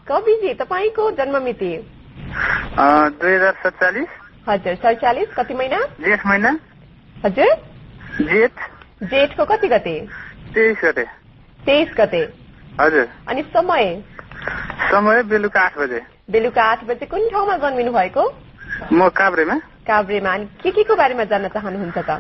कविजी तपाईको जन्ममिति 2047 हजुर 47 कति महिना जेठ महिना हजुर जेठको कति गते 23 गते हजुर अनि समय बेलुका 8 बजे कुन ठाउँमा जन्मिनु भएको म काभ्रेमा अनि के को बारेमा जान्न चाहनुहुन्छ त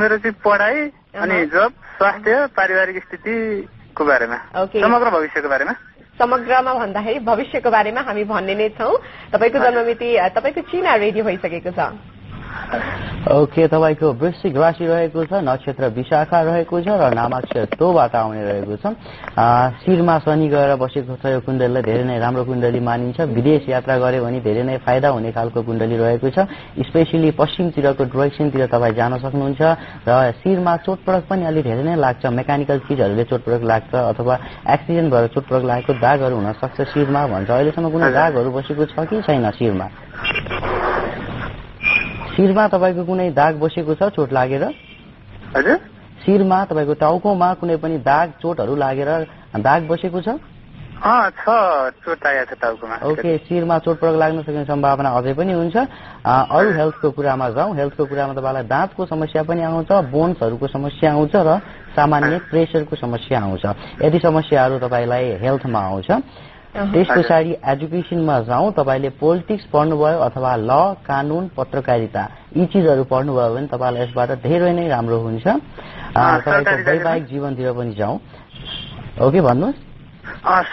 मेरो चाहिँ पढाइ अनि जब स्वास्थ्य पारिवारिक स्थितिको बारेमा समग्र भविष्यको बारेमा समग्रमा भन्दाखेरि भविष्यको बारेमा हामी भन्ने नै छौं तपाईको जन्ममिति तपाईको चिना रेडी भइसकेको छ ओके तपाईको वृश्चिक राशि रहेको छ नक्षत्र विशाखा रहेको छ र नामाक्षर तोबाट आउने रहेको छ शिरमा शनि गएर बसेको छ यो कुण्डलीलाई धेरै नै राम्रो कुण्डली मानिन्छ विदेश यात्रा गरे भने धेरै नै फाइदा हुने खालको कुण्डली रहेको छ स्पेशली पश्चिमतिरको डाइरेक्सनतिर तपाई जान सक्नुहुन्छ र शिरमा चोटपटक पनि अलि धेरै नै लाग्छ मेकानिकल चीजहरुले चोटपटक लाग्छ अथवा एक्सिडेन्ट भएर चोटपटक लागेको दागहरु हुन सक्छ शिरमा भन्छ अहिलेसम्म कुनै दागहरु बसेको छ कि छैन शिरमा तपाईको कुनै दाग बसेको छ चोट लागेर हजुर शिरमा तपाईको टाउकोमा कुनै पनि दाग चोटहरु लागेर दाग बसेको छ चोट लागेको छ टाउकोमा ओके शिरमा चोटपटक लाग्न सक्ने सम्भावना अझै पनि हुन्छ अरु हेल्थको कुरामा जाउँ हेल्थको कुरामा तपाईलाई दाँतको समस्या पनि आउँछ बोन्सहरुको समस्या आउँछ र सामान्य प्रेसरको समस्या आउँछ यदि समस्याहरु तपाईलाई हेल्थमा आउँछ त्यसपछाडि एजुकेसनमा जाउँ तपाईले पोलिटिक्स पढ्नुभयो अथवा ल कानून पत्रकारिता यी चीजहरु पढ्नुभयो भने तपाईलाई यसबाट धेरै नै राम्रो हुन्छ तपाईको वैवाहिक जीवनतिर पनि जाउँ ओके भन्नुस्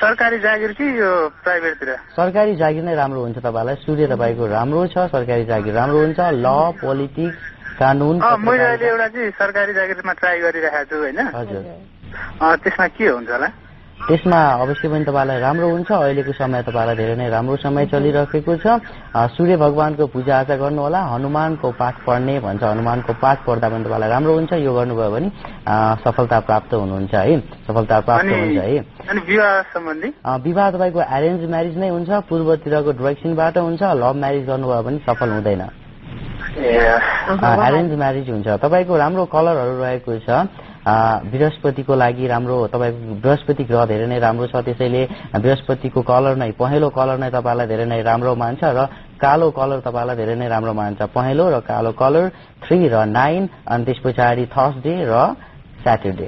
सरकारी जागिर कि यो प्राइभेटतिर सरकारी जागिर नै राम्रो हुन्छ तपाईलाई सूर्य तपाईको राम्रो छ सरकारी जागिर राम्रो हुन्छ ल पोलिटिक्स कानून मैले अहिले एउटा चाहिँ सरकारी जागिरमा ट्राई गरिरहेको छु हैन हजुर त्यसमा के हुन्छ होला त्यसमा अवश्य पनि तपाईलाई राम्रो हुन्छ अहिलेको समय तपाईलाई धेरै नै राम्रो समय चलिरहेको छ सूर्य भगवानको पूजा आजा गर्नु होला हनुमानको पाठ पढ्ने भन्छ हनुमानको पाठ पढ्दा पनि तपाईलाई राम्रो हुन्छ यो गर्नुभयो भने सफलता प्राप्त हुनुहुन्छ है अनि विवाह सम्बन्धी विवाह तपाईको अरेन्ज म्यारेज नै हुन्छ पूर्वतिरको डाइरेक्सनबाट हुन्छ लभ म्यारेज गर्नुभयो भने सफल हुँदैन अरेन्ज म्यारेज हुन्छ तपाईको राम्रो कलरहरु रहेको छ बृहस्पतिको लागि राम्रो तपाईको बृहस्पति ग्रह धेरै नै राम्रो छ त्यसैले बृहस्पतिको कलर नै पहेँलो कलर नै तपाईलाई धेरै नै राम्रो मान्छ र कालो कलर तपाईलाई धेरै नै राम्रो मान्छ पहेँलो र कालो कलर 3 र 9 अनि त्यसपछि थर्सडे र स्याटरडे